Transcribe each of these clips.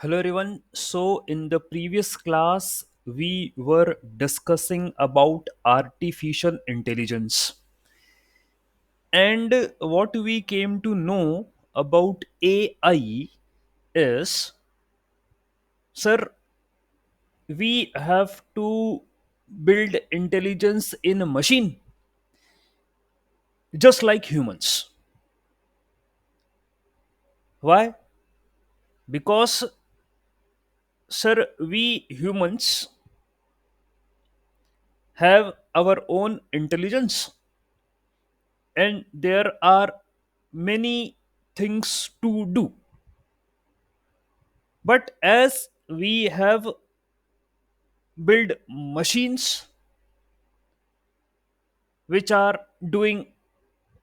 Hello everyone. So in the previous class we were discussing about artificial intelligence, and what we came to know about AI is, sir, we have to build intelligence in a machine just like humans. Why? Because, sir, we humans have our own intelligence, and there are many things to do. But as we have built machines which are doing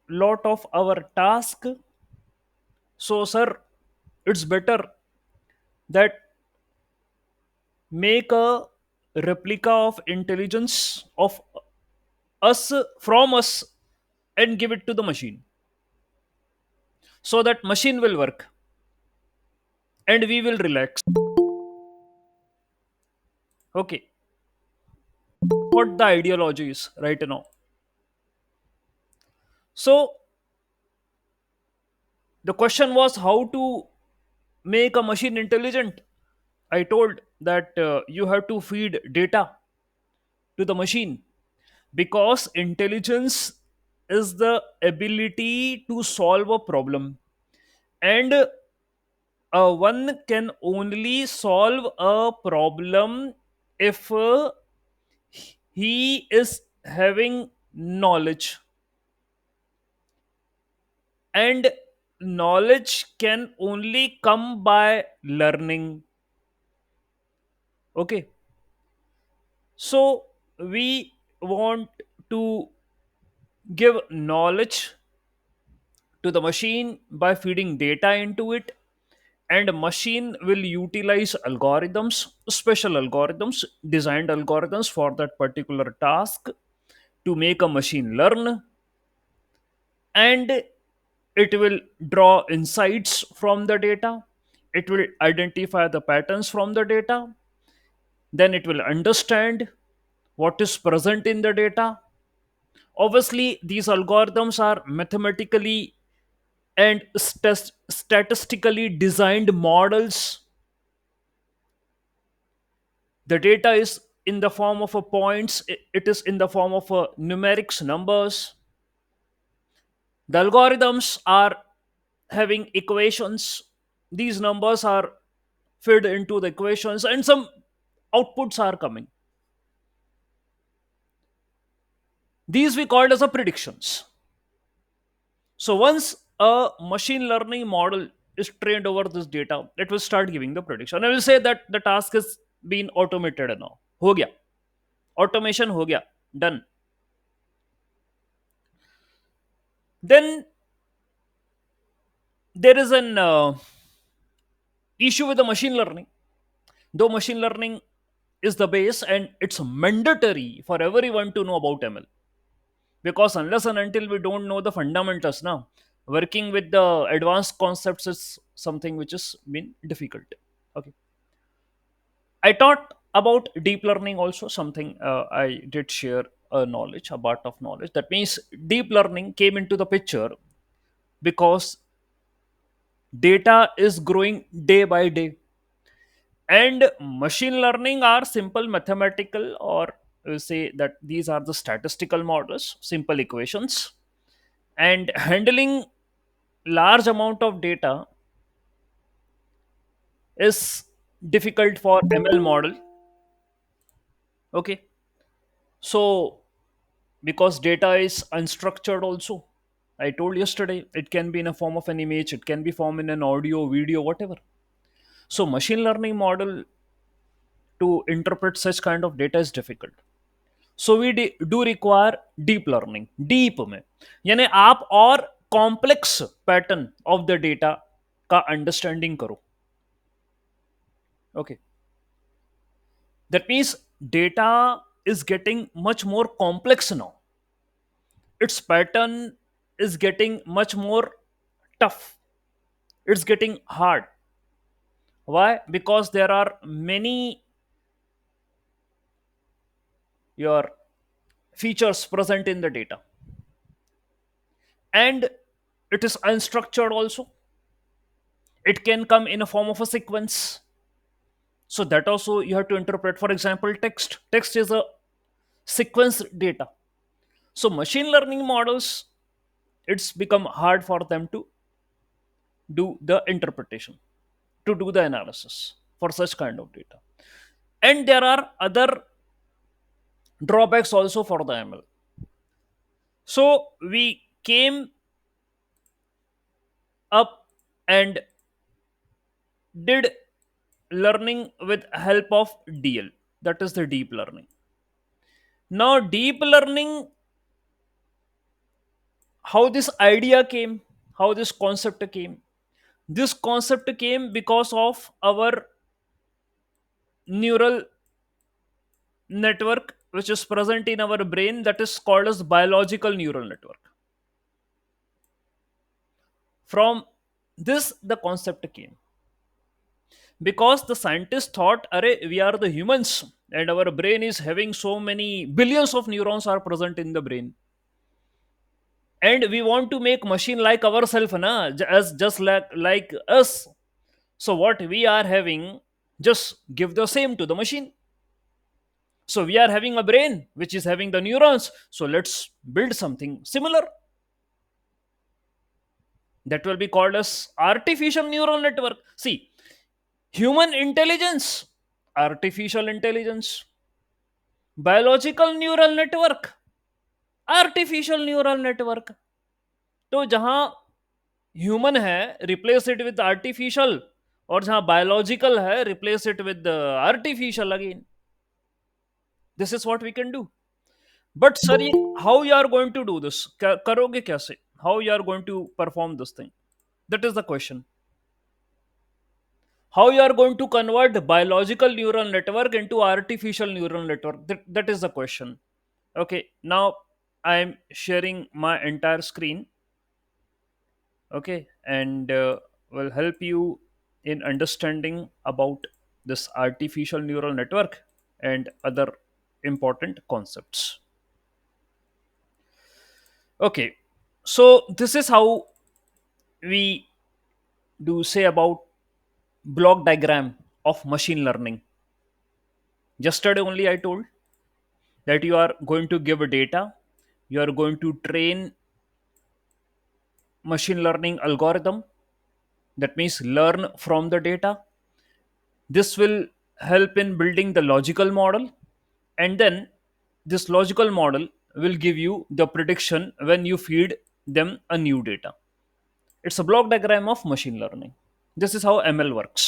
lot of our task, so sir, it's better that make a replica of intelligence of us from us and give it to the machine so that machine will work and we will relax. Okay, what the ideology is right now. So the question was how to make a machine intelligent. I told that you have to feed data to the machine, because intelligence is the ability to solve a problem, and one can only solve a problem if he is having knowledge, and knowledge can only come by learning. Okay, so we want to give knowledge to the machine by feeding data into it, and machine will utilize algorithms, special algorithms, designed algorithms for that particular task, to make a machine learn, and it will draw insights from the data, it will identify the patterns from the data, then it will understand what is present in the data. Obviously these algorithms are mathematically and statistically designed models. The data is in the form of a points, it is in the form of a numerics, numbers. The algorithms are having equations, these numbers are fed into the equations and some outputs are coming. These we called as a predictions. So once a machine learning model is trained over this data, it will start giving the prediction. I will say that the task is being automated now. Ho gaya. Automation ho gaya. Done. Then there is an issue with the machine learning. Though machine learning is the base and it's mandatory for everyone to know about ML, because unless and until we don't know the fundamentals now, working with the advanced concepts is something which has been difficult. Okay, I taught about deep learning also, something I did share a knowledge, a part of knowledge. That means deep learning came into the picture because data is growing day by day, and machine learning are simple mathematical, or we say that these are the statistical models, simple equations, and handling large amount of data is difficult for ML model. Okay, so because data is unstructured also, I told yesterday, it can be in a form of an image, it can be form in an audio, video, whatever. So machine learning model to interpret such kind of data is difficult. So we do require deep learning, deep में यानी आप और complex pattern of the data का understanding करो. Okay, that means data is getting much more complex now, its pattern is getting much more tough, it's getting hard. Why? Because there are many your features present in the data, and it is unstructured also. It can come in a form of a sequence, so that also you have to interpret. For example, text is a sequence data. So machine learning models, it's become hard for them to do the interpretation, to do the analysis for such kind of data. And there are other drawbacks also for the ML. So we came up and did learning with help of DL, that is the deep learning. Now deep learning, how this idea came, how this concept came, this concept came because of our neural network which is present in our brain, that is called as biological neural network. From this the concept came, because the scientists thought, Array, we are the humans and our brain is having so many billions of neurons are present in the brain, and we want to make machine like ourselves, na, as just like us. So what we are having, just give the same to the machine. So we are having a brain which is having the neurons, so let's build something similar. That will be called as artificial neural network. See, human intelligence, artificial intelligence, biological neural network, artificial neural network. तो जहां human है, replace it with artificial, और जहां biological है, replace it with artificial again. This is what we can do. But sir, ये how you are going to do this, करोगे कैसे, how you are going to perform this thing, that is the question. How you are going to convert biological neural network into artificial neural network, that is the question. Okay, now I am sharing my entire screen. Okay, and will help you in understanding about this artificial neural network and other important concepts. Okay, so this is how we do say about block diagram of machine learning. Yesterday only I told that you are going to give a data, you are going to train machine learning algorithm, that means learn from the data. This will help in building the logical model, and then this logical model will give you the prediction when you feed them a new data. It's a block diagram of machine learning. This is how ML works.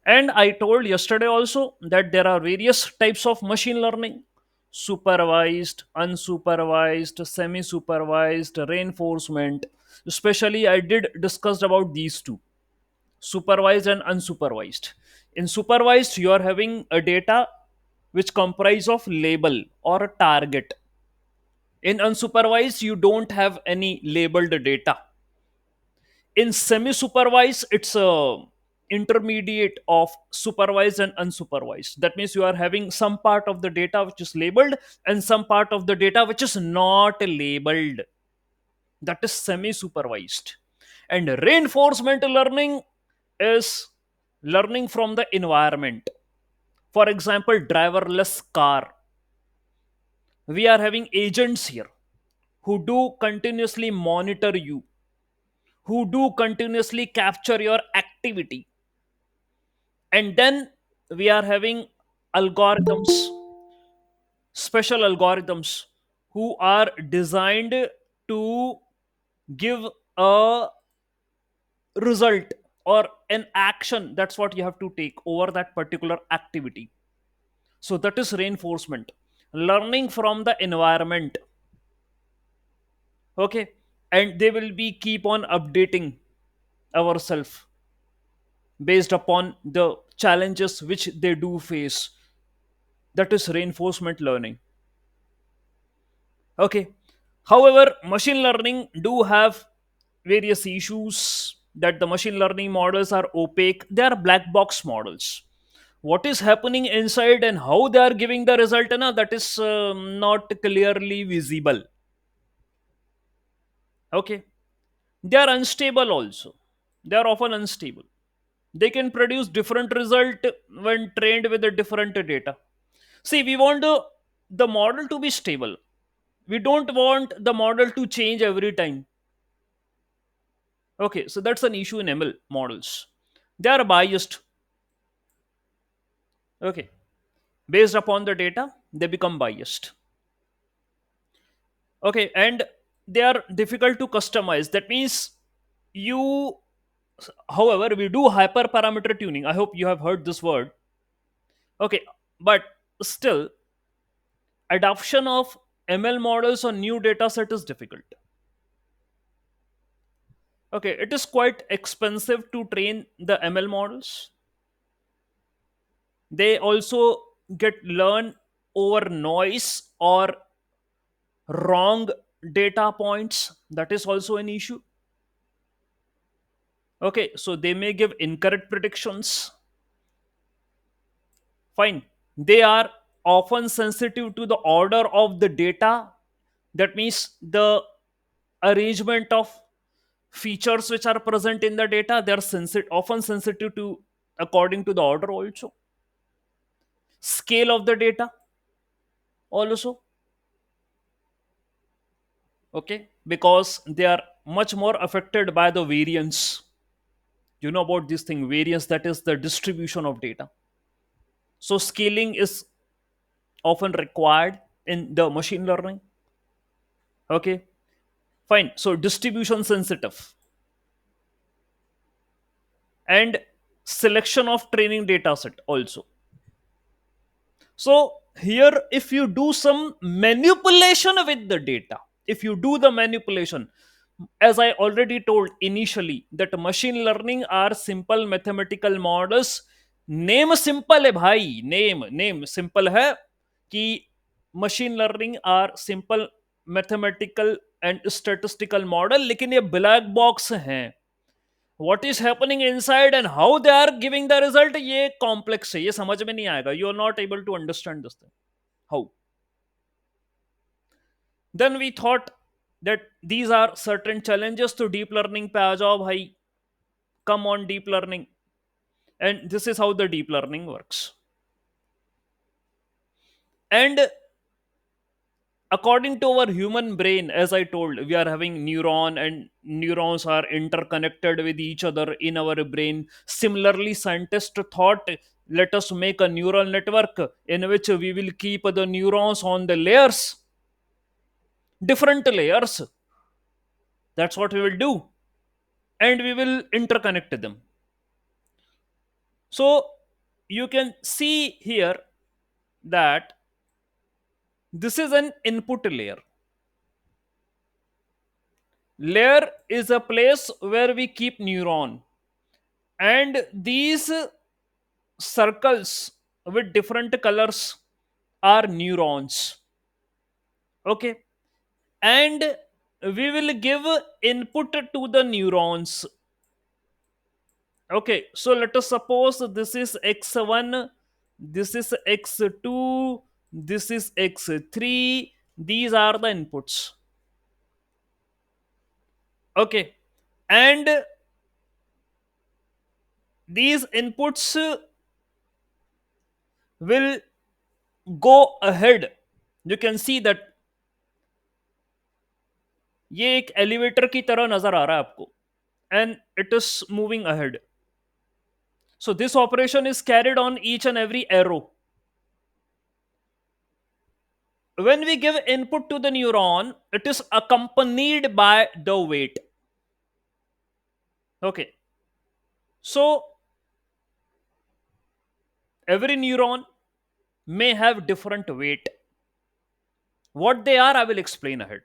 And I told yesterday also that there are various types of machine learning: supervised, unsupervised, semi supervised, reinforcement. Especially, I did discuss about these two: supervised and unsupervised. In supervised, you are having a data which comprise of label or a target. In unsupervised, you don't have any labeled data. In semi supervised, it's a intermediate of supervised and unsupervised. That means you are having some part of the data which is labeled and some part of the data which is not labeled. That is semi supervised. And reinforcement learning is learning from the environment. For example, driverless car, we are having agents here who do continuously monitor you, who do continuously capture your activity. And then we are having algorithms, special algorithms, who are designed to give a result or an action. That's what you have to take over that particular activity. So that is reinforcement, learning from the environment. Okay, and they will be keep on updating ourselves based upon the challenges which they do face. That is reinforcement learning. Okay, however, machine learning do have various issues. that the machine learning models are opaque, they are black box models. What is happening inside and how they are giving the result, na, that is not clearly visible. Okay, they are unstable also. They are often unstable. They can produce different result when trained with a different data. See, we want the model to be stable. We don't want the model to change every time. Okay, so that's an issue in ML models. They are biased. Okay, based upon the data, they become biased. Okay, and they are difficult to customize. That means you, however, we do hyperparameter tuning. I hope you have heard this word. Okay, but still, adoption of ML models on new data set is difficult. Okay, it is quite expensive to train the ML models. They also get learn over noise or wrong data points. That is also an issue. Okay, so they may give incorrect predictions. Fine. They are often sensitive to the order of the data. That means the arrangement of features which are present in the data, they are often sensitive to according to the order also. Scale of the data also. Okay, because they are much more affected by the variance. You know about this thing, variance, that is the distribution of data. So scaling is often required in the machine learning. Okay, fine. So distribution sensitive, and selection of training data set also. So here, if you do some manipulation with the data, if you do the manipulation, as I already told initially, that machine learning are simple mathematical models. Name simple है भाई, name simple है कि machine learning are simple mathematical and statistical model, लेकिन ये black box हैं. What is happening inside and how they are giving the result, ये complex है, ये समझ में नहीं आएगा. You are not able to understand this thing. How? Then we thought that these are certain challenges to deep learning पे आ जाओ भाई, come on deep learning. And this is how the deep learning works. And according to our human brain, as I told, we are having neuron, and neurons are interconnected with each other in our brain. Similarly, scientists thought, let us make a neural network in which we will keep the neurons on the layers, different layers. That's what we will do, and we will interconnect them. So you can see here that this is an input layer. Layer is a place where we keep neuron, and these circles with different colors are neurons. Okay, and we will give input to the neurons. Okay, so let us suppose this is x1, this is x2, this is x3. These are the inputs. Okay, and these inputs will go ahead. You can see that ये एक elevator की तरह नजर आ रहा है आपको, and it is moving ahead. So this operation is carried on each and every arrow. When we give input to the neuron, it is accompanied by the weight. Okay, so every neuron may have different weight. What they are, I will explain ahead.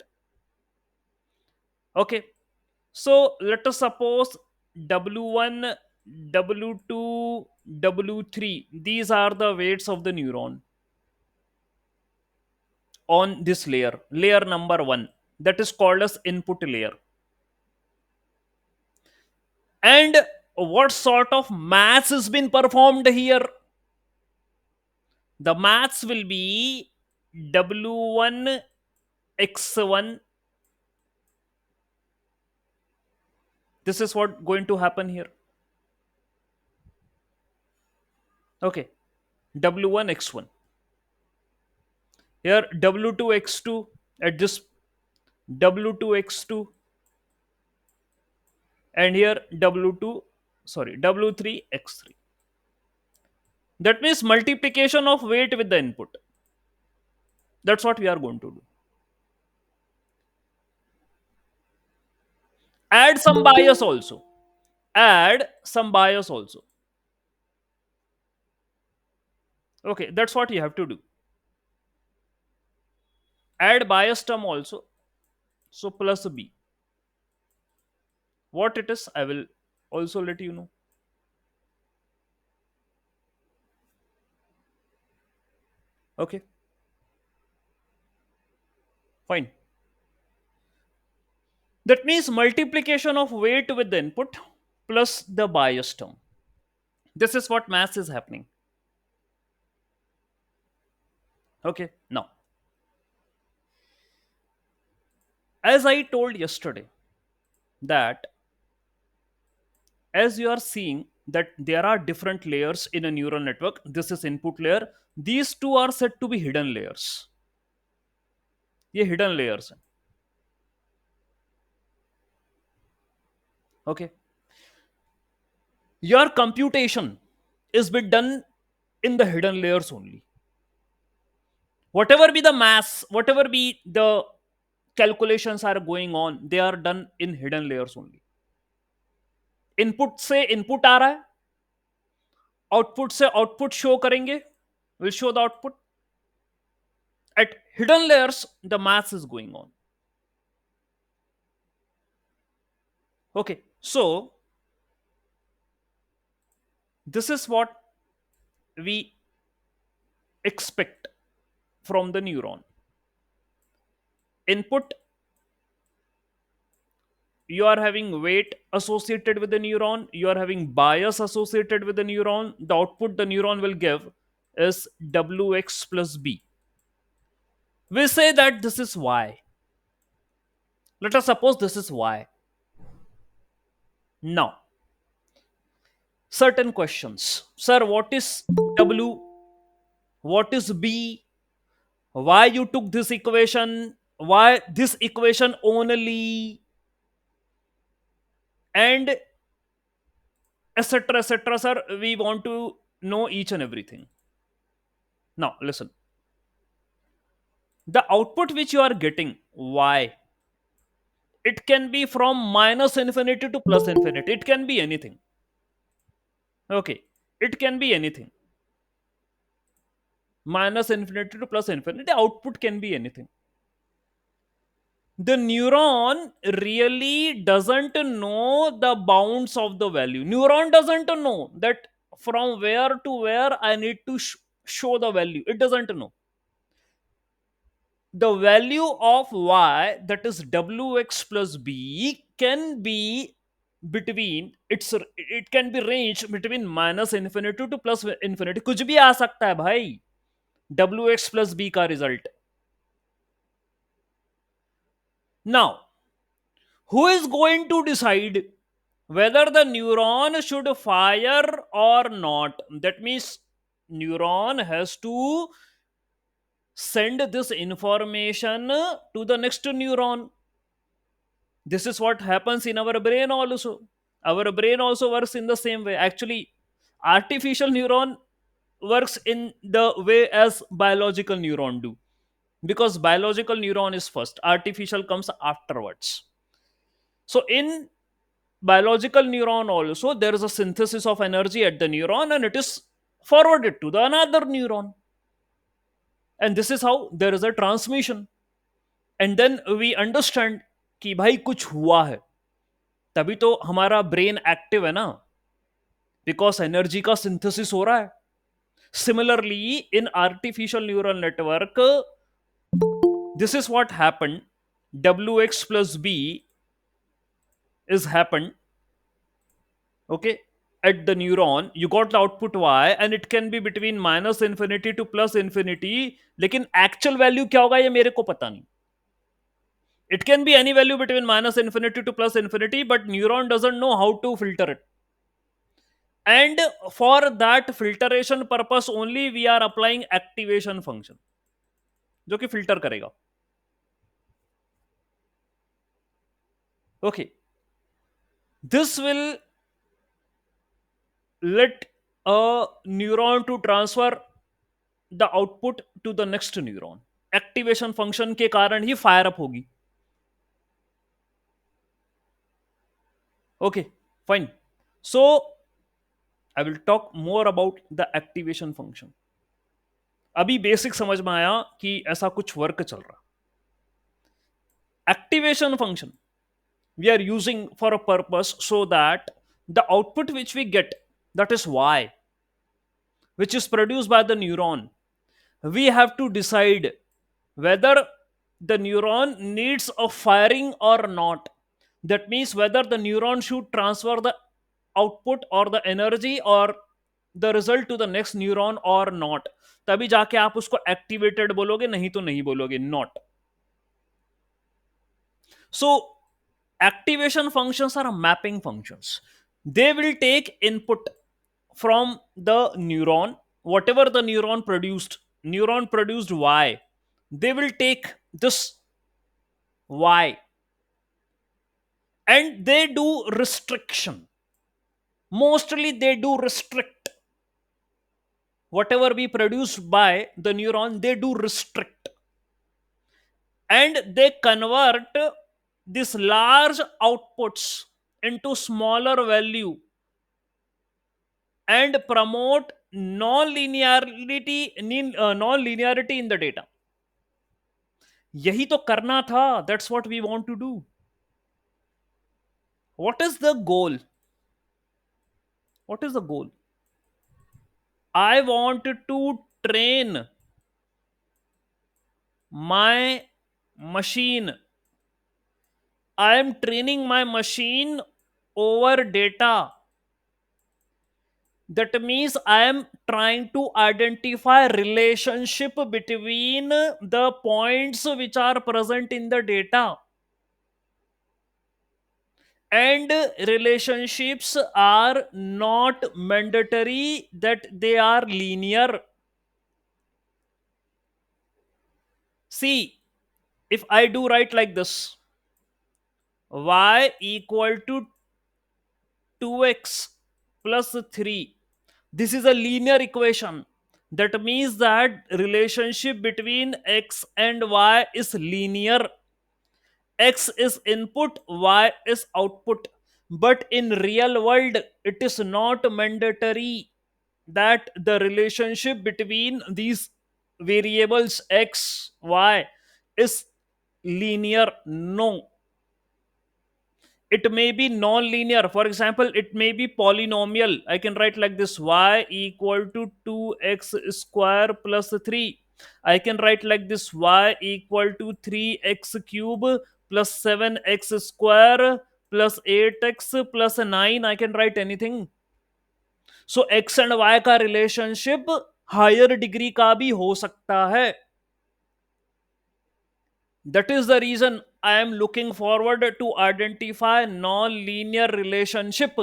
Okay, so let us suppose W1, W2, W3. These are the weights of the neuron on this layer, layer number one. That is called as input layer. And what sort of maths has been performed here? The maths will be W1 X1. This is what going to happen here. Okay. W1 X1. Here W2 X2 at this W2 X2, and here W2, sorry, W3 X3. That means multiplication of weight with the input. That's what we are going to do. Add some bias also. Add some bias also. Okay, that's what you have to do. Add bias term also. So plus B. What it is, I will also let you know. Okay, fine. That means multiplication of weight with the input plus the bias term. This is what mass is happening. Okay, now, as I told yesterday, that as you are seeing that there are different layers in a neural network, this is input layer, these two are said to be hidden layers. ये hidden layers हैं. Okay, your computation is be done in the hidden layers only. Whatever be the mass, whatever be the calculations are going on, they are done in hidden layers only. Input से input आ रहा है, output से output show करेंगे, will show the output. At hidden layers the math is going on. Okay, so this is what we expect from the neuron. Input, you are having weight associated with the neuron, you are having bias associated with the neuron. The output the neuron will give is Wx plus B. We say that this is Y. Let us suppose this is Y. Now, certain questions. Sir, what is W? What is B? Why you took this equation? Why this equation only? And etc. etc. Sir, we want to know each and everything. Now, listen. The output which you are getting, Y, it can be from minus infinity to plus infinity. It can be anything. Okay. It can be anything. Minus infinity to plus infinity. The output can be anything. The neuron really doesn't know the bounds of the value. Neuron doesn't know that from where to where I need to show the value. It doesn't know. The value of Y, that is Wx plus B, can be between, it can be ranged between minus infinity to plus infinity. कुछ भी आ सकता है भाई Wx plus B का result. Now, who is going to decide whether the neuron should fire or not? That means neuron has to send this information to the next neuron. This is what happens in our brain also. Our brain also works in the same way. Actually, artificial neuron works in the way as biological neuron do, because biological neuron is first, artificial comes afterwards. So in biological neuron also, there is a synthesis of energy at the neuron and it is forwarded to the another neuron, and this is how there is a transmission. And then we understand कि भाई कुछ हुआ है, तभी तो हमारा brain active है ना, बिकॉज एनर्जी का सिंथेसिस हो रहा है. Similarly, in artificial neural network, this is what happened. Wx plus B is happened. Okay, at the neuron you got the output y and it can be between minus infinity to plus infinity, लेकिन actual value क्या होगा ये मेरे को पता नहीं. It can be any value between minus infinity to plus infinity, but neuron doesn't know how to filter it. And for that filtration purpose only we are applying activation function जो कि filter करेगा. Okay, this will let a neuron to transfer the output to the next neuron. Activation function के कारण ही fire up होगी. Okay, fine. So I will talk more about the activation function. अभी basic समझ में आया कि ऐसा कुछ वर्क चल रहा. Activation function we are using for a purpose so that the output which we get, that is y, which is produced by the neuron, we have to decide whether the neuron needs a firing or not. That means whether the neuron should transfer the output or the energy or the result to the next neuron or not. तभी जाके आप उसको activated बोलोगे, नहीं तो नहीं बोलोगे, not. So activation functions are mapping functions. They will take input from the neuron, whatever the neuron produced y, they will take this y and they do restriction. Mostly they do restrict whatever be produced by the neuron, they do restrict and they convert these large outputs into smaller value and promote non-linearity in the data. यही तो करना था. That's what we want to do. What is the goal? What is the goal? I want to train my machine. I am training my machine over data. That means I am trying to identify relationship between the points which are present in the data. And relationships are not mandatory that they are linear. See, if I do write like this, y equal to 2x plus 3, this is a linear equation. That means that relationship between x and y is linear. X is input, y is output. But in real world, it is not mandatory that the relationship between these variables x, y is linear. No, it may be non-linear. For example, it may be polynomial. I can write like this: y equal to 2x square plus 3. I can write like this: y equal to 3x cube plus 7x square plus 8x plus 9. I can write anything. So x and y का relationship higher degree का भी हो सकता है. That is the reason I am looking forward to identify non-linear relationship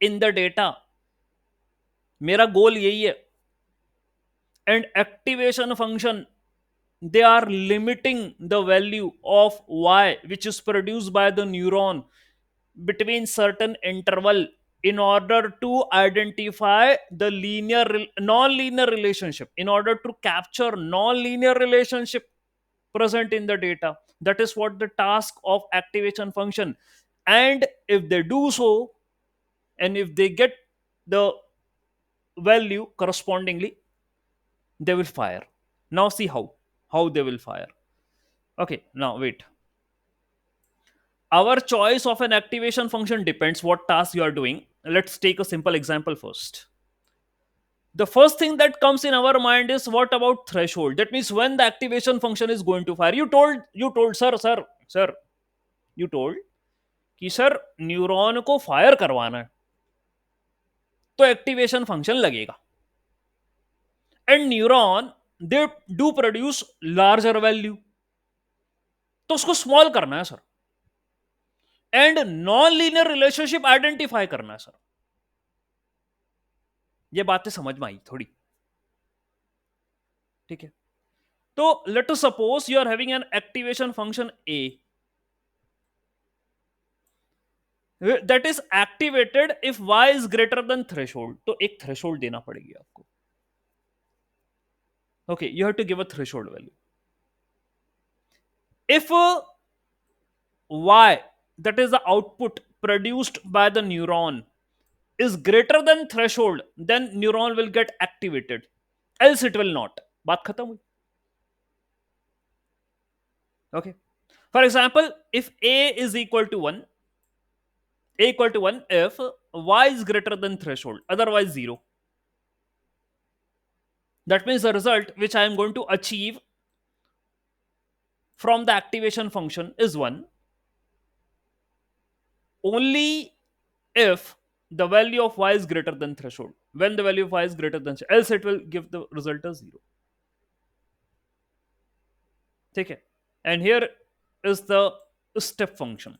in the data. मेरा गोल यही है. And activation function, they are limiting the value of y which is produced by the neuron between certain interval in order to identify the non-linear relationship, in order to capture non-linear relationship present in the data. That is what the task of activation function. And if they do so, and if they get the value correspondingly, they will fire. Now see how they will fire. Okay, now wait. Our choice of an activation function depends what task you are doing. Let's take a simple example first. The first thing that comes in our mind is, what about threshold? That means when the activation function is going to fire. You told sir, you told कि sir neuron को fire करवाना है. तो activation function लगेगा. And neuron they do produce larger value, तो उसको small करना है sir. And non linear relationship identify करना है सर. ये बातें समझ में आई थोड़ी? ठीक है. तो let us suppose you are having an activation function a that is activated if y is greater than threshold. तो एक threshold देना पड़ेगी आपको. Okay, you have to give a threshold value. If y, that is the output produced by the neuron, is greater than threshold, then neuron will get activated, else it will not. बात खत्म हुई. Okay. For example, if a is equal to 1, a equal to 1 if y is greater than threshold, otherwise 0. That means the result which I am going to achieve from the activation function is 1 only if the value of y is greater than threshold. When the value of y is greater than, else it will give the result as 0. Okay. And here is the step function.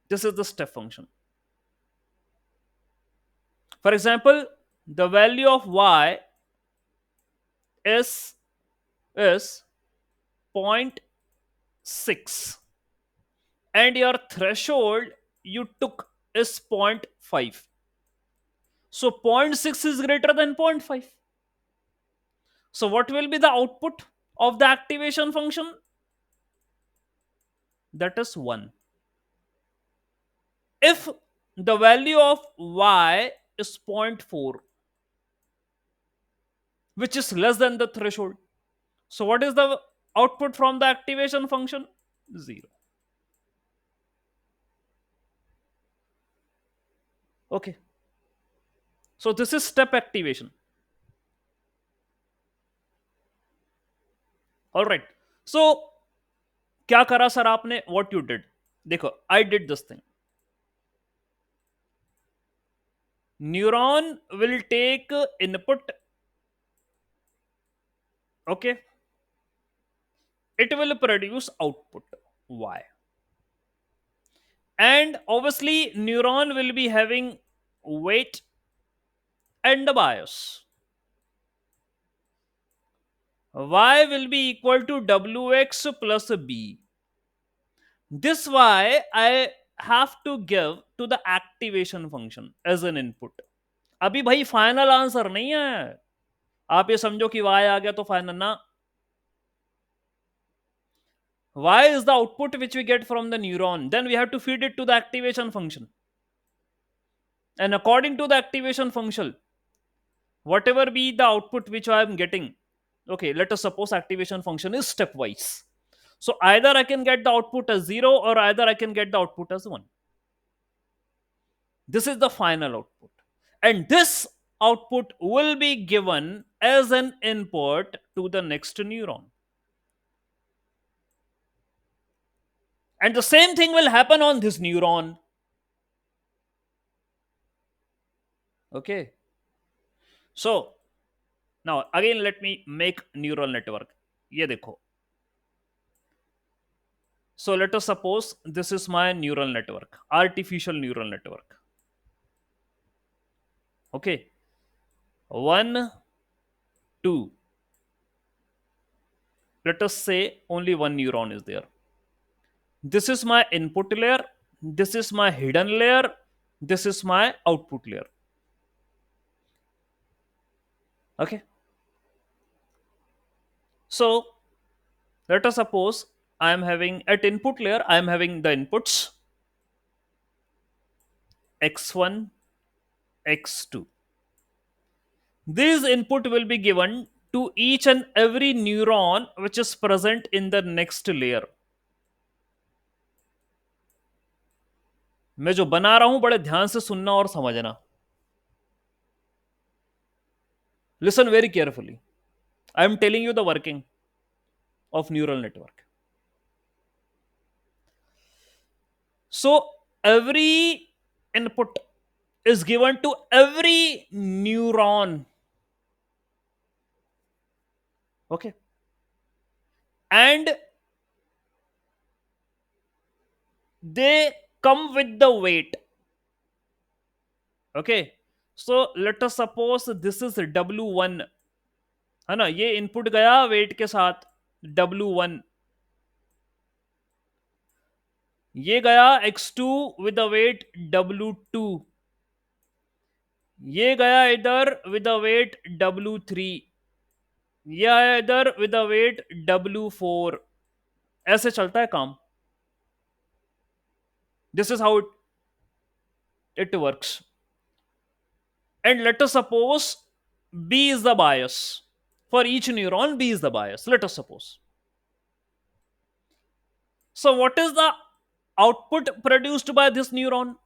This is the step function. For example, the value of y is 0.6 and your threshold you took is 0.5. So 0.6 is greater than 0.5. So what will be the output of the activation function? That is 1. If the value of y is 0.4, which is less than the threshold, so what is the output from the activation function? 0. Okay. So this is step activation. All right. So क्या करा sir आपने? What you did? देखो, I did this thing. Neuron will take input. Okay. It will produce output y. And obviously, neuron will be having weight and a bias. Y will be equal to wx plus b. This y I have to give to the activation function as an input. अभी भाई final answer नहीं है. आप ये समझो कि y आ गया तो फाइनल ना. Y is the output which we get from the neuron. Then we have to feed it to the activation function. And according to the activation function, whatever be the output which I am getting, okay, let us suppose activation function is stepwise. So either I can get the output as 0 or either I can get the output as 1. This is the final output. And this output will be given as an input to the next neuron. And the same thing will happen on this neuron. Okay. So now again let me make neural network. ये देखो. So let us suppose this is my neural network, artificial neural network. Okay. 1, 2. Let us say only one neuron is there. This is my input layer. This is my hidden layer. This is my output layer. Okay. So let us suppose I am having at input layer, I am having the inputs x1, x2. These input will be given to each and every neuron which is present in the next layer. मैं जो बना रहा हूं बड़े ध्यान से सुनना और समझना. Listen very carefully. I am telling you the working of neural network. So every input is given to every neuron. Okay. And they come with the weight. Okay. So let us suppose this is W1, है ना, ये input गया wait के साथ W1, ये गया X2 with the wait W2, ये गया इधर विद द वेट W3, ये आया इधर विद द वेट W4. ऐसे चलता है काम. This is how it works. And let us suppose B is the bias. For each neuron, B is the bias. Let us suppose. So, what is the output produced by this neuron?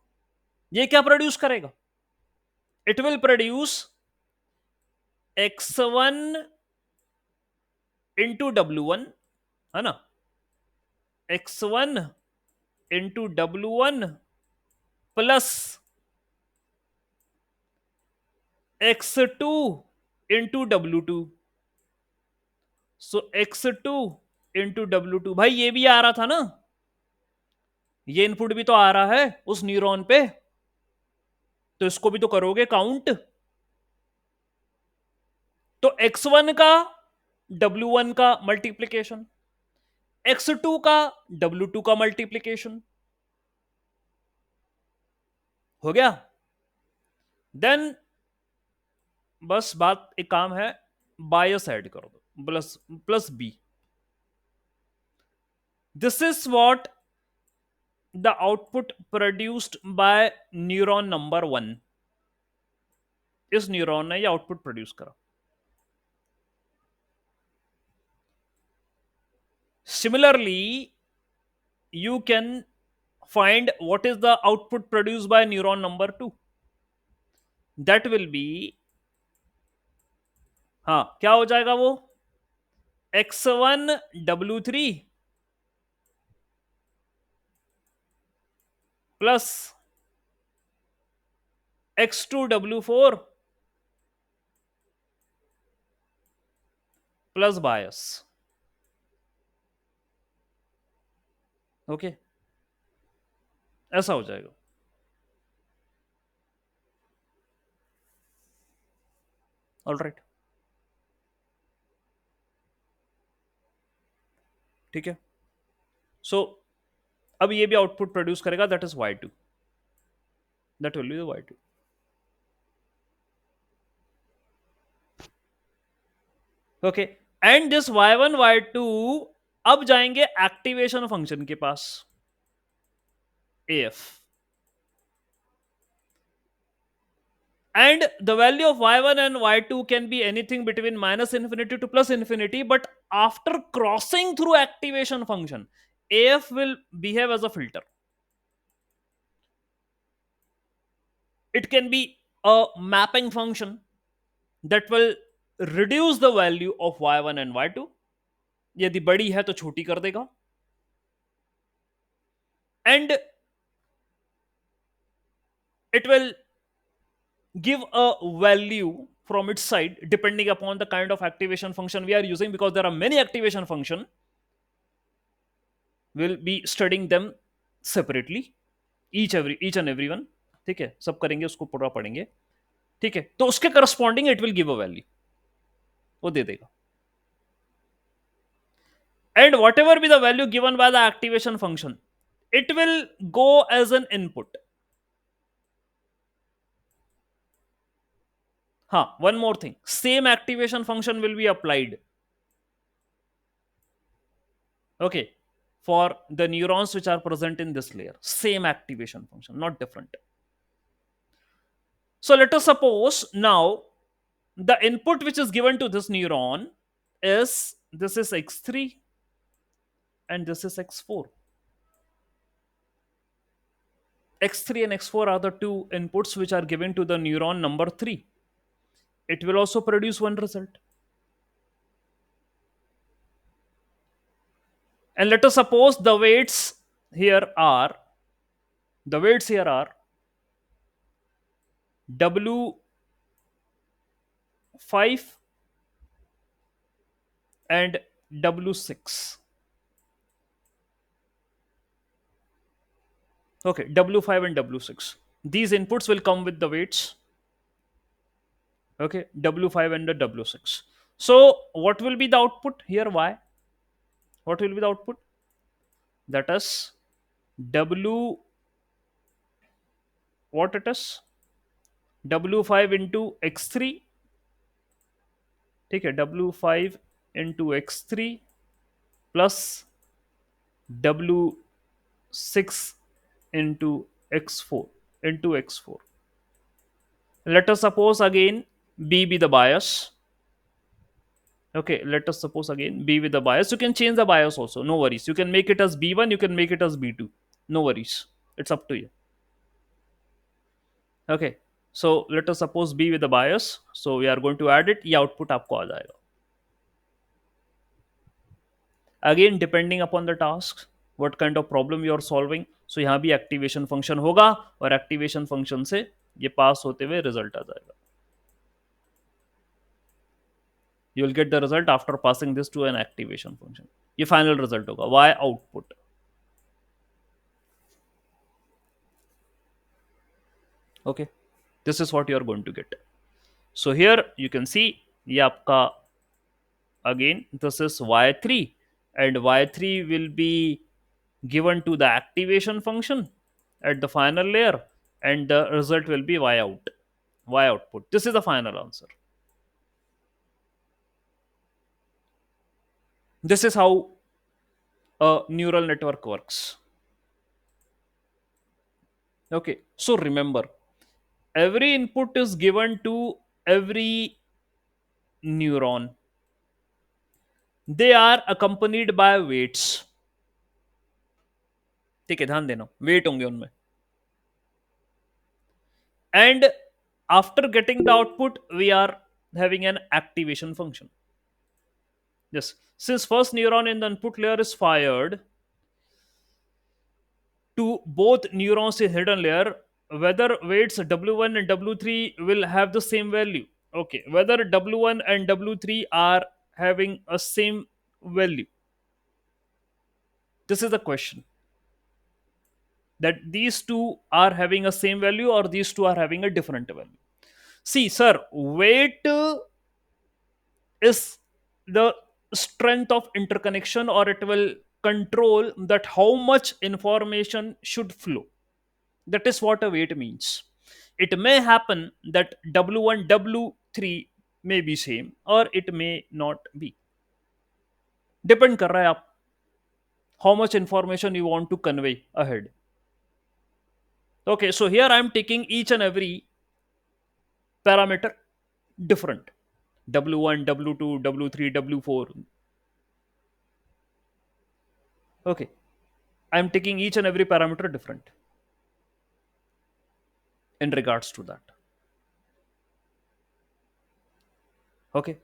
ये क्या produce करेगा? It will produce X1 into W1, है ना? X1 into W1 plus X2 into W2. So X2 into W2. भाई ये भी आ रहा था ना, ये इनपुट भी तो आ रहा है उस न्यूरॉन पे, तो इसको भी तो करोगे काउंट. तो X1 का W1 का मल्टीप्लीकेशन, X2 का W2 का मल्टीप्लीकेशन हो गया. देन बस बात एक काम है, बायस ऐड कर दो, plus plus B. This is what the output produced by neuron number 1. इस न्यूरॉन ने ये आउटपुट प्रोड्यूस करा. Similarly, you can find what is the output produced by neuron number 2. That will be, हाँ क्या हो जाएगा वो, X1W3 plus X2W4 plus bias. Okay, ऐसा हो जाएगा. ऑल राइट, ठीक है. सो अब ये भी आउटपुट प्रोड्यूस करेगा, that is Y2. That will be the Y2. Okay, and this Y1 Y2 अब जाएंगे एक्टिवेशन फंक्शन के पास, AF. And the value of y1 and y2 can be anything between minus infinity to plus infinity, but after crossing through activation function, AF will behave as a filter. It can be a mapping function that will reduce the value of y1 and y2. यदि बड़ी है तो छोटी कर देगा. And it will give a value from its side depending upon the kind of activation function we are using, because there are many activation function. We'll be studying them separately, each and every one. ठीक है, सब करेंगे, उसको पूरा पढ़ेंगे. ठीक है, तो उसके corresponding it will give a value, वो दे देगा. And whatever be the value given by the activation function, it will go as an input. हाँ, one more thing, same activation function will be applied, okay, for the neurons which are present in this layer. Same activation function, not different. So let us suppose now the input which is given to this neuron is, this is X3 and this is X4. X3 and X4 are the two inputs which are given to the neuron number 3. It will also produce one result. And let us suppose the weights here are, the weights here are W5 and W6. Okay, W5 and W6. These inputs will come with the weights. Okay, W5 and the W6. So, what will be the output here? Y. What will be the output? That is W. What it is? W5 into X3. ठीक है, W5 into X3 plus W6 into X4. Let us suppose again B be the bias. Okay, let us suppose again B with the bias. You can change the bias also, no worries. You can make it as B1, you can make it as B2. No worries. It's up to you. Okay. So let us suppose B with the bias. So we are going to add it. ये output आपको आ जाएगा. Again, depending upon the task, what kind of problem you are solving. So यहाँ भी activation function होगा और activation function से ये पास होते हुए result आ जाएगा. You will get the result after passing this to an activation function. ये final result होगा. Y output. Okay. This is what you are going to get. So here you can see ये आपका again this is y3 and y3 will be given to the activation function at the final layer and the result will be y output. This is the final answer. This is how a neural network works. Okay, so remember, every input is given to every neuron. They are accompanied by weights. ठीक है, ध्यान देना, wait होंगे उनमें. And after getting the output, we are having an activation function. Yes, since first neuron in the input layer is fired to both neurons in hidden layer, whether weights W1 and W3 will have the same value. Okay, whether W1 and W3 are having a same value. This is the question. That these two are having a same value or these two are having a different value. See, sir, weight is the strength of interconnection, or it will control that how much information should flow. That is what a weight means. It may happen that W1 W3 may be same or it may not be. Depend कर रहा है आप how much information you want to convey ahead. Okay, so here I am taking each and every parameter different. W1, W2, W3, W4. Okay, I am taking each and every parameter different in regards to that. Okay,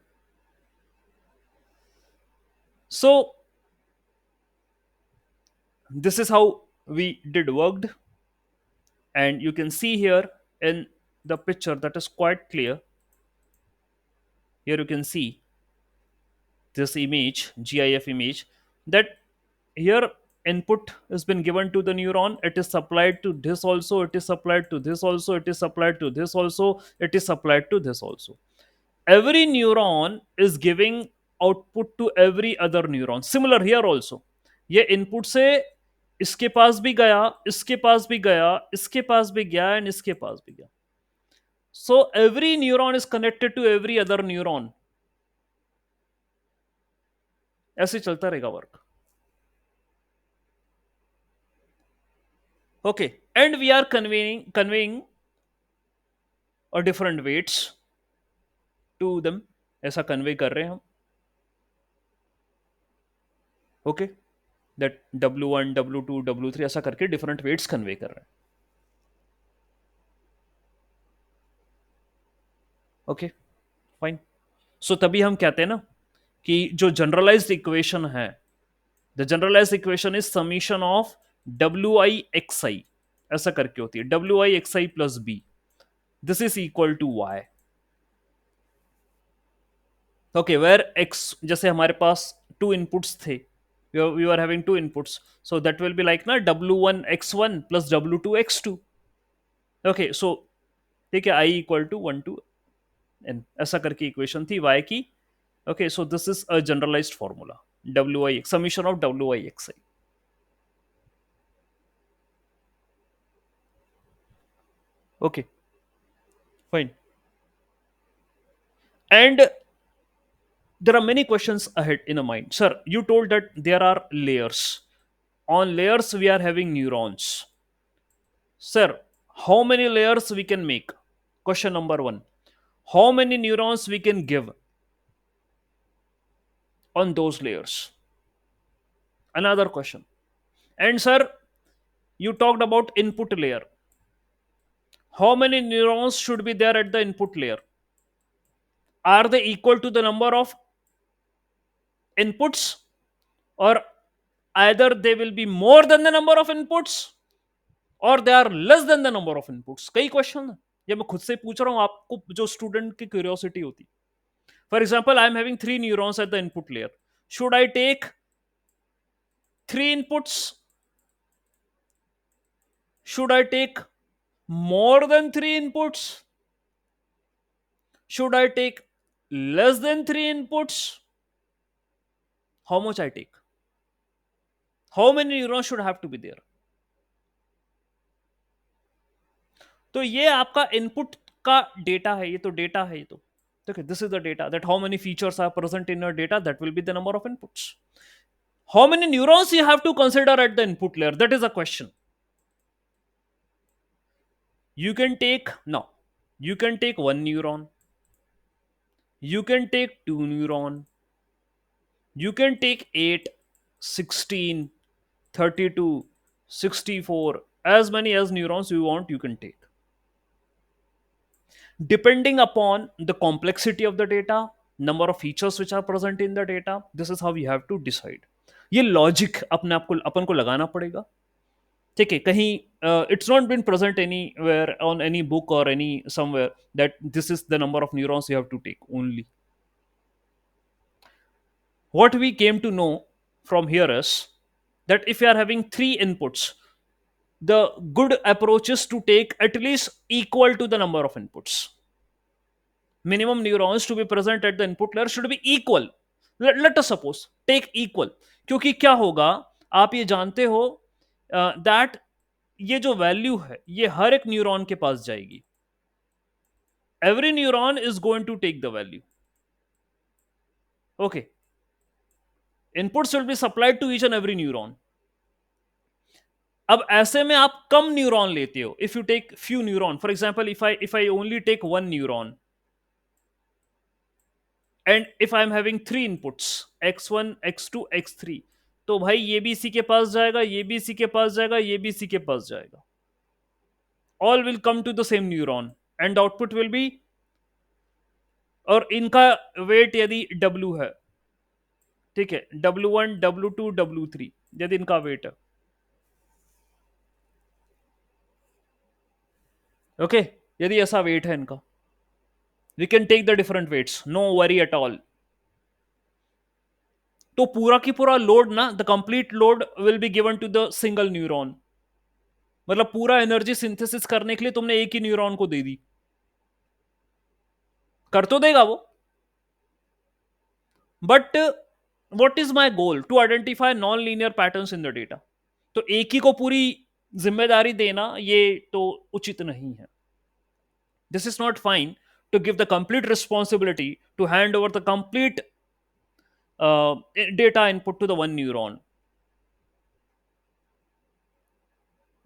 so this is how we did worked, and you can see here in the picture that is quite clear. Here you can see this image, GIF image, that here input has been given to the neuron, it is supplied to this also, it is supplied to this also, it is supplied to this also, it is supplied to this also. Every neuron is giving output to every other neuron. Similar here also, ये input से इसके पास भी गया, इसके पास भी गया, इसके पास भी गया एंड इसके पास भी गया. So every neuron is connected to every other neuron. ऐसे चलता रहेगा work. Okay, and we are conveying a different weights to them. ऐसा कन्वे कर रहे हैं हम. Okay, that W1, W2, W3 ऐसा करके डिफरेंट वेट्स कन्वे कर रहे हैं. Okay, fine. सो तभी हम कहते हैं ना कि जो जनरलाइज्ड इक्वेशन है, the generalised equation is summation of WI XI ऐसा करके होती है. WI XI plus B. This is equal to Y. Okay, where X, जैसे हमारे पास टू इनपुट्स थे, we are having two inputs, so that will be like ना W1 x1 plus W2 x2. Okay, so ठीक है, I equal to 1 to n, ऐसा करके equation थी y की. Okay, so this is a generalised formula, WI summation of WI xi. Okay, fine. And there are many questions ahead in a mind. Sir, you told that there are layers. On layers we are having neurons. Sir, how many layers we can make? Question number 1. How many neurons we can give on those layers? Another question. And sir, you talked about input layer. How many neurons should be there at the input layer? Are they equal to the number of inputs, or either they will be more than the number of inputs, और they are less than the number of inputs? कई question है, ये मैं खुद से पूछ रहा हूं आपको, जो स्टूडेंट की क्यूरियोसिटी होती. For example, I am having 3 neurons at the input layer. Should I take 3 inputs? Should I take more than 3 inputs? Should I take less than 3 inputs? How much I take? How many neurons should have to be there? तो ये आपका input का data है, ये तो data है, ये तो okay, this is the data, that how many features are present in your data, that will be the number of inputs. How many neurons you have to consider at the input layer, that is a question. You can take, now you can take 1 neuron, you can take 2 neuron, you can take 8, 16, 32, 64, as many as neurons you want you can take, depending upon the complexity of the data, number of features which are present in the data. This is how we have to decide. ये logic अपने आप को अपन को लगाना पड़ेगा. ठीक है, कहीं it's not been present anywhere on any book और any somewhere that this is the number of neurons you have to take only. What we came to know from here is that if you are having 3 inputs, the good approach is to take at least equal to the number of inputs. Minimum neurons to be present at the input layer should be equal. Let us suppose take equal. क्योंकि क्या होगा, आप ये जानते हो that ये जो value है ये हर एक न्यूरॉन के पास जाएगी. Every neuron is going to take the value. Okay, inputs will be supplied to each and every neuron. अब ऐसे में आप कम न्यूरॉन लेते हो. If you take few neuron, for example, if I only take 1 neuron, and if I am having 3 inputs, x1, x2, x3, तो भाई ये भी इसी के पास जाएगा, ये भी इसी के पास जाएगा, ये भी इसी के पास जाएगा. All will come to the same neuron and output will be, और इनका वेट यदि W है, ठीक है, W1, W2, W3, यदि इनका वेट है, ओके, यदि ऐसा वेट है इनका, we can take the different weights, no worry at all. तो पूरा की पूरा लोड ना, the complete load will be given to the single neuron. मतलब पूरा एनर्जी सिंथेसिस करने के लिए तुमने एक ही न्यूरॉन को दे दी, कर तो देगा वो. But what is my goal? To identify non linear patterns in the data. तो एक ही को पूरी जिम्मेदारी देना ये तो उचित नहीं है. This is not fine to give the complete responsibility to hand over the complete data input to the one neuron,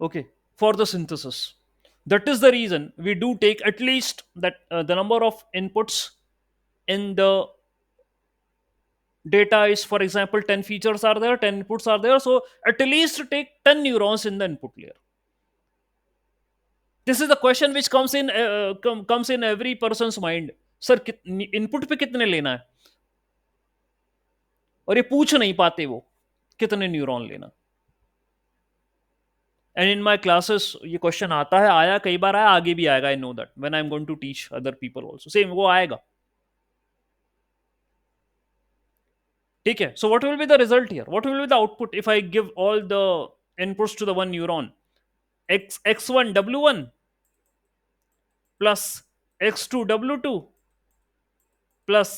okay, for the synthesis. That is the reason we do take at least that the number of inputs in the data is, for example, 10 features are there, 10 inputs are there, so at least take 10 neurons in the input layer. This is the question which comes in every person's mind. Sir, input पे कितने लेना है, और ये पूछ नहीं पाते वो कितने न्यूरॉन लेना. एंड इन माई क्लासेस ये क्वेश्चन आता है, आया कई बार, आया, आगे भी आएगा। I know that when I am going to teach other people also same वो आएगा। ठीक है, so what will be the result here, what will be the output if I give all the inputs to the one neuron? x1 w1 plus x2 w2 plus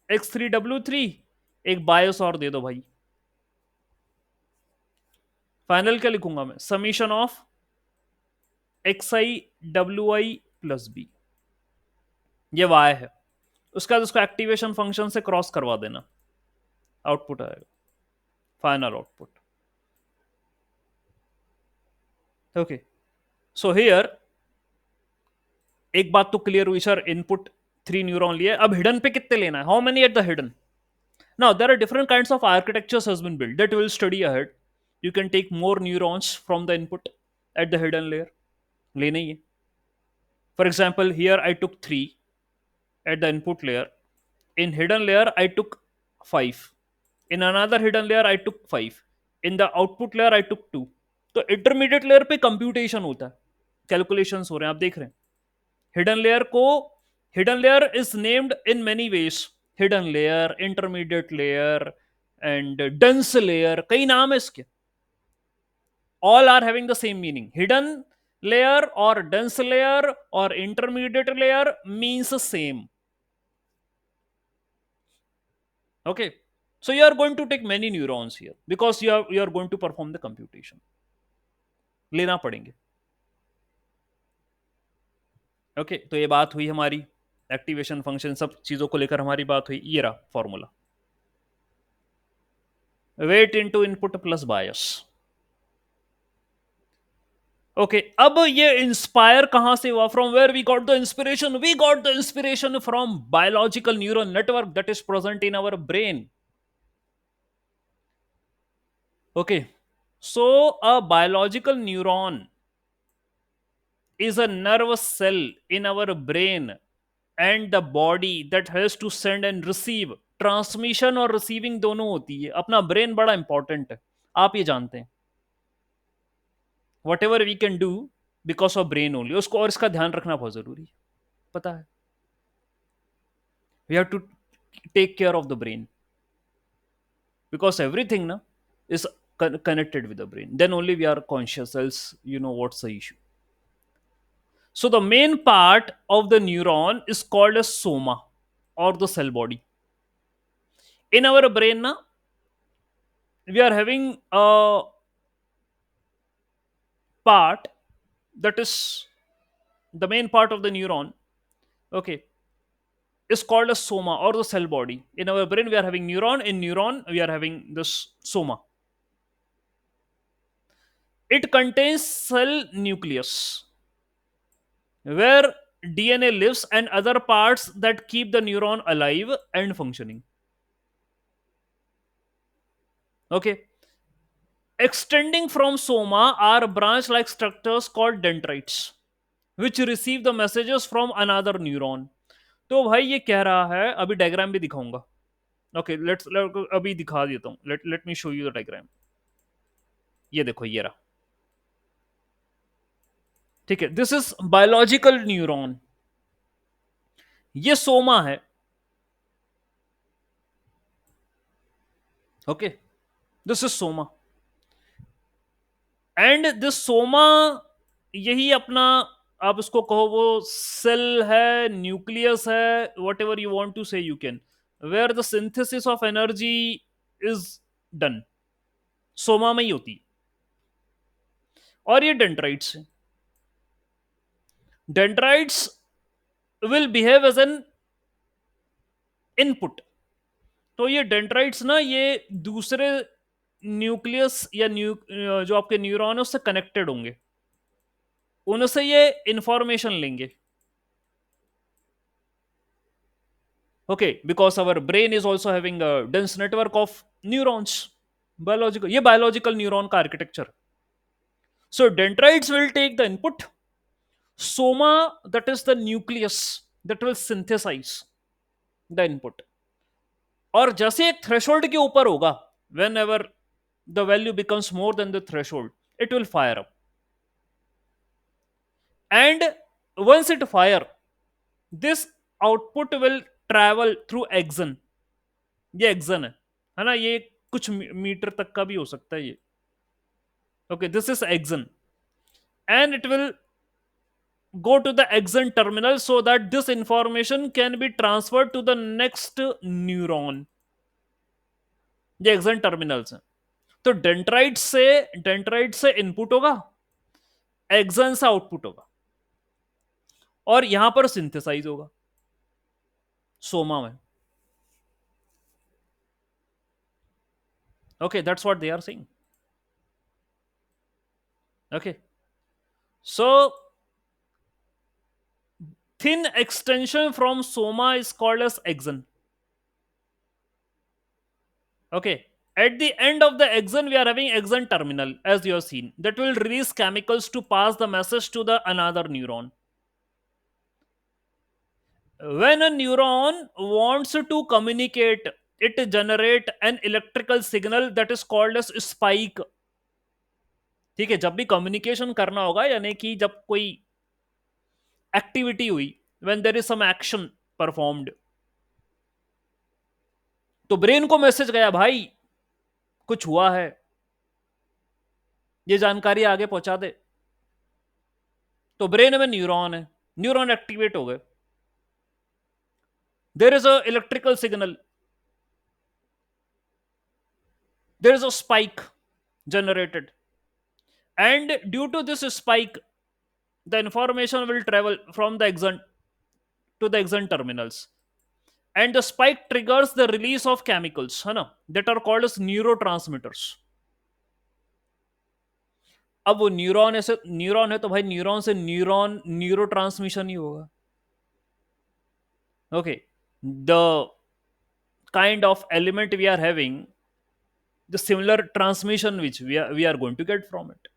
x3 w3। एक बायस और दे दो भाई। Final क्या लिखूंगा मैं? Summation of X I W I plus B. ये y है। उसके बाद उसको एक्टिवेशन फंक्शन से क्रॉस करवा देना, आउटपुट आएगा, final output. Okay, so here एक बात तो क्लियर हुई सर, इनपुट 3 न्यूरॉन लिए, अब हिडन पे कितने लेना है? How many at the hidden? Now, there are different kinds of architectures has been built that we will study ahead. You can take more neurons from the input at the hidden layer. लेने ही है. For example, here I took 3 at the input layer. In hidden layer, I took 5. In another hidden layer, I took 5. In the output layer, I took 2. तो intermediate layer पे computation होता है, calculations हो रहे हैं, आप देख रहे हैं। हिडन लेयर को, hidden layer is named in many ways, hidden layer, intermediate layer and dense layer, कई नाम है इसके। All are having the same meaning. Hidden layer और डेंस लेयर और intermediate layer means same. Okay, so you are going to take many neurons here because you are going to perform the computation, लेना पड़ेंगे। Okay, तो ये बात हुई हमारी, activation function सब चीजों को लेकर हमारी बात हुई। ये रहा formula, weight into input plus bias. Okay, अब ये इंस्पायर कहां से हुआ? From where we got the inspiration? We got the inspiration from biological neural network that is present in our brain. Okay, so a biological neuron is a nervous cell in our brain and the body that has to send and receive। Transmission और receiving दोनों होती है। अपना brain बड़ा important है, आप ये जानते हैं। Whatever we can do because of brain only, उसको और इसका ध्यान रखना बहुत जरूरी है, पता है। We have to take care of the brain because everything ना is connected with the brain, then only we are conscious, else you know what's the issue. So the main part of the neuron is called as soma or the cell body. In our brain na, we are having a part that is the main part of the neuron, okay, is called as soma or the cell body. In our brain we are having neuron, in neuron we are having this soma. It contains cell nucleus where DNA lives and other parts that keep the neuron alive and functioning. Okay. Extending from soma are branch like structures called dendrites, which receive the messages from another neuron. तो भाई ये कह रहा है, अभी diagram भी दिखाऊंगा। Okay, let's अभी दिखा देता हूँ। Let me show you the diagram. ये देखो, ये रहा। ठीक है, दिस इज बायोलॉजिकल न्यूरॉन, ये सोमा है। Okay, this is Soma and this Soma, यही अपना, आप उसको कहो वो सेल है, न्यूक्लियस है, whatever you want to say you can, where the synthesis of energy is done, soma में ही होती है। और ये डेंड्राइट्स है। Dendrites will behave as an input. तो ये डेंड्राइट्स ना, ये दूसरे न्यूक्लियस या जो आपके न्यूरॉन है उससे कनेक्टेड होंगे, उनसे ये इंफॉर्मेशन लेंगे। Okay, because our brain is also having a dense network of neurons, biological, ये बायोलॉजिकल न्यूरॉन का architecture. So dendrites will take the input, soma that is the nucleus that will synthesize the input, और जैसे एक threshold के ऊपर होगा, when ever the value becomes more than the threshold, it will fire up. And once it fire, this output will travel through axon. ये axon है ना, ये कुछ मीटर तक का भी हो सकता है ये. Okay, this is axon, and it will go to the axon terminal so that this information can be transferred to the next neuron. ये axon terminals हैं. तो डेंड्राइट से इनपुट होगा, एक्सन से आउटपुट होगा, और यहां पर सिंथेसाइज होगा सोमा में. Okay, that's what they are saying. Okay, so thin extension from soma is called as axon. Okay, at the end of the axon we are having axon terminal, as you have seen, that will release chemicals to pass the message to the another neuron. When a neuron wants to communicate, it generate an electrical signal that is called as spike. ठीक है, जब भी communication करना होगा, यानी कि जब कोई एक्टिविटी हुई, when there is some action performed, तो ब्रेन को मैसेज गया, भाई कुछ हुआ है, ये जानकारी आगे पहुंचा दे. तो ब्रेन में न्यूरॉन है, न्यूरॉन एक्टिवेट हो गए, there is a electrical signal, there is a spike generated, and due to this spike the information will travel from the axon to the axon terminals, and the spike triggers the release of chemicals है ना, that are called as neurotransmitters. अब वो neuron है तो भाई neuron से neuro transmission ही होगा. Okay, the kind of element we are having, the similar transmission which we are going to get from it.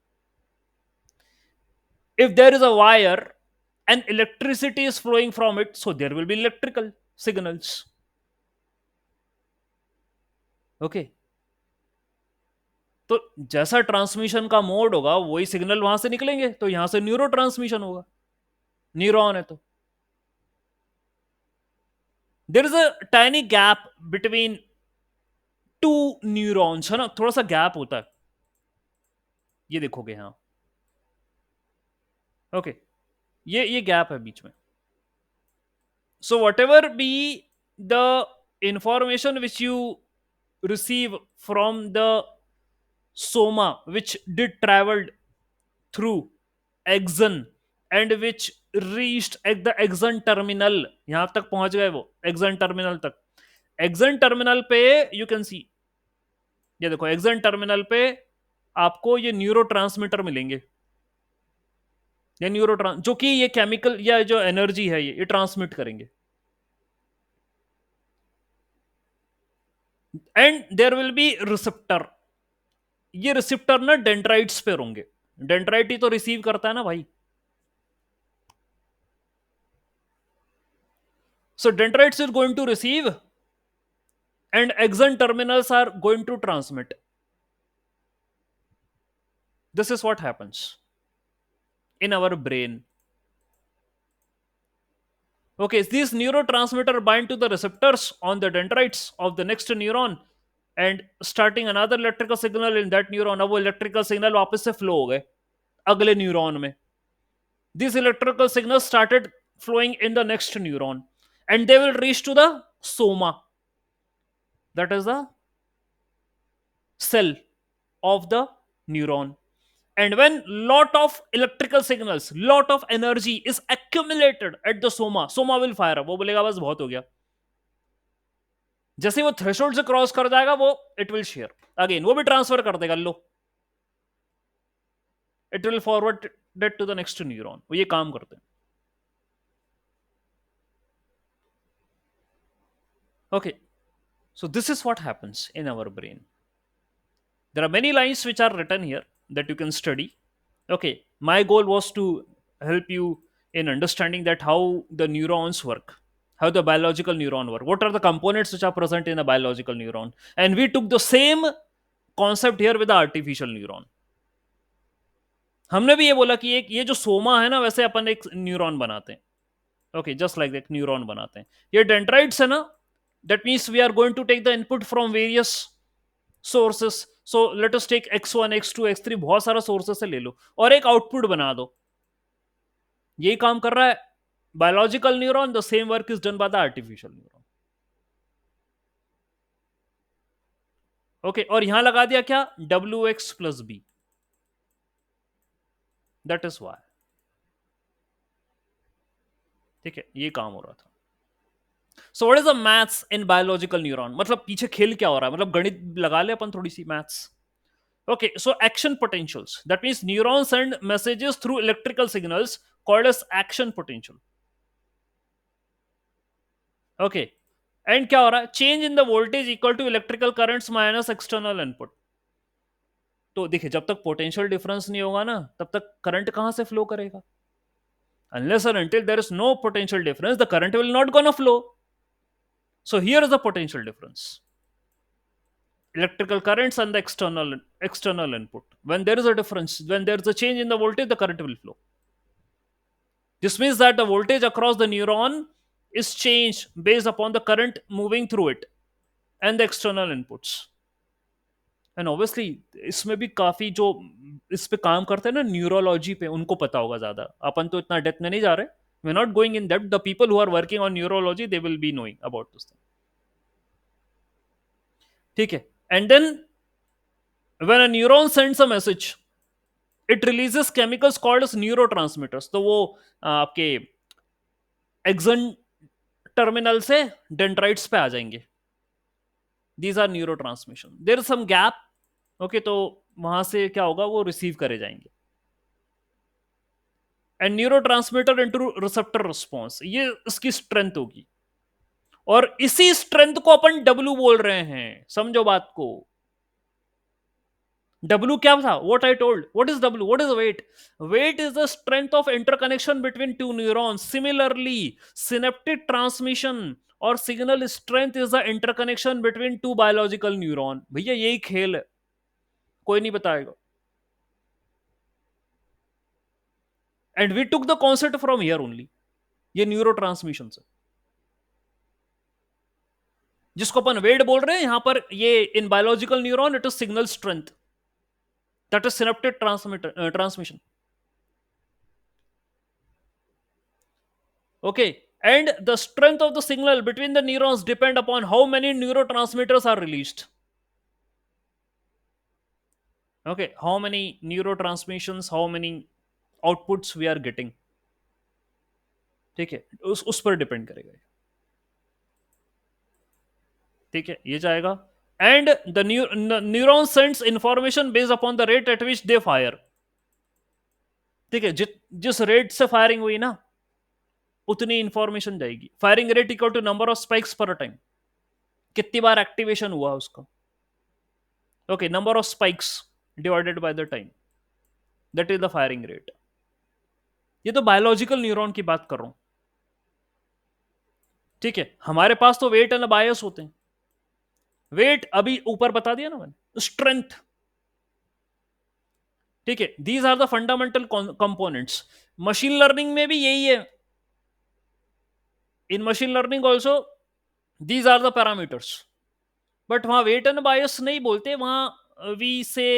If there is a wire and electricity is flowing from it, so there will be electrical signals. Okay, तो जैसा transmission का mode होगा वही signal वहां से निकलेंगे, तो यहां से न्यूरो ट्रांसमिशन होगा, न्यूरॉन है तो. There is a tiny gap between two neurons है ना, थोड़ा सा गैप होता है, ये देखोगे यहां. ओके, ये गैप है बीच में. So whatever be the information which you receive from the soma, which did traveled through axon and which reached at the axon terminal, यहां तक पहुंच गए वो axon terminal तक. axon terminal पे you can see, ये देखो axon terminal पे आपको ये न्यूरो ट्रांसमीटर मिलेंगे, या जो कि ये केमिकल या जो एनर्जी है ये ट्रांसमिट करेंगे. And there will be receptor, ये रिसेप्टर ना डेंड्राइट्स पे होंगे. डेंड्राइट ही तो रिसीव करता है ना भाई. So dendrites is going to receive and axon terminals are going to transmit. This is what happens in our brain. Okay, these neurotransmitter bind to the receptors on the dendrites of the next neuron and starting another electrical signal in that neuron. अब वो electrical signal वापस से flow हो गए अगले neuron में. These electrical signals started flowing in the next neuron and they will reach to the soma, that is the cell of the neuron. And when lot of electrical signals, lot of energy is accumulated at the soma will fire up. वो बोलेगा बस बहुत हो गया. जैसे वो threshold से cross कर जाएगा वो इट विल शेयर अगेन, वो भी ट्रांसफर कर देगा, लो it will forward that to the next neuron. वो ये काम करते हैं. Okay, so this is what happens in our brain. There are many lines which are written here that you can study. Okay, my goal was to help you in understanding that how the neurons work, how the biological neuron work, what are the components which are present in a biological neuron, and we took the same concept here with the artificial neuron. हमने भी ये बोला कि एक ये जो सोमा है ना, वैसे अपन एक न्यूरॉन बनाते हैं. Okay, just like that neuron बनाते हैं. ये डेंड्राइट्स है ना, that means we are going to take the input from various sources. So let us take x1 x2 x3, बहुत सारा सोर्सेस से ले लो और एक आउटपुट बना दो. यही काम कर रहा है biological neuron. The same work is done by the artificial neuron. Okay, और यहां लगा दिया क्या, WX+B. That is Y. ठीक है, ये काम हो रहा था. So what is the maths in biological neuron, मतलब पीछे खेल क्या हो रहा है, मतलब गणित लगा ले अपन थोड़ी सी maths. Okay, so action potentials. That means neurons send messages through electrical signals called as action potential. Okay. And क्या हो रहा है, change in the voltage equal to electrical currents minus external input. तो देखिए, जब तक पोटेंशियल डिफरेंस नहीं होगा ना, तब तक करंट कहां से फ्लो करेगा. Unless and until there is no potential difference, the current will not gonna flow. So here is the potential difference. Electrical currents and the external input. When there is a difference, when there is a change in the voltage, the current will flow. This means that the voltage across the neuron is changed based upon the current moving through it and the external inputs. And obviously इसमें भी काफी जो इस पे काम करते हैं ना न्यूरोलॉजी पे, उनको पता होगा ज्यादा. अपन तो इतना डेप्थ में नहीं जा रहे. We're not going in depth. The people who are working on neurology, they will be knowing about this thing. ठीक है. And then when a neuron sends a message, it releases chemicals called as neurotransmitters. तो वो आपके action terminal से dendrites पे आ जाएंगे. These are neuro transmission. There is some gap. Okay, तो वहां से क्या होगा, वो रिसीव करे जाएंगे. And neuro transmitter into receptor response, ये इसकी स्ट्रेंथ होगी. और इसी स्ट्रेंथ को अपन डब्ल्यू बोल रहे हैं, समझो बात को. W क्या था, what I told. What is W? What is weight? Weight is the strength of interconnection between two neurons. Similarly, synaptic transmission or signal strength is the interconnection between two biological neuron. भैया यही खेल है, कोई नहीं बताएगा. And we took the concept from here only. ये neurotransmission से, जिसको अपन वेट बोल रहे हैं यहां पर, ये इन biological neuron it is signal strength. That is synaptic transmission. Okay, and the strength of the signal between the neurons depend upon how many neurotransmitters are released. Okay, how many neurotransmissions, how many outputs we are getting. ठीक है, उस पर depend करेगा. ठीक है, ये जाएगा. And the neuron sends information based upon the rate at which they fire. ठीक है, जिस रेट से फायरिंग हुई ना, उतनी इंफॉर्मेशन जाएगी. Firing rate equal to number of spikes per time, कितनी बार एक्टिवेशन हुआ उसका. Okay, number of spikes divided by the time, that is the firing rate. ये तो बायोलॉजिकल न्यूरॉन की बात कर रहा हूं. ठीक है, हमारे पास तो वेट एंड बायस होते हैं. वेट अभी ऊपर बता दिया ना मैंने, स्ट्रेंथ. ठीक है, these are the fundamental components. Machine learning में भी यही है. In machine learning also these are the parameters. But वहां वेट एंड बायस नहीं बोलते, वहां वी से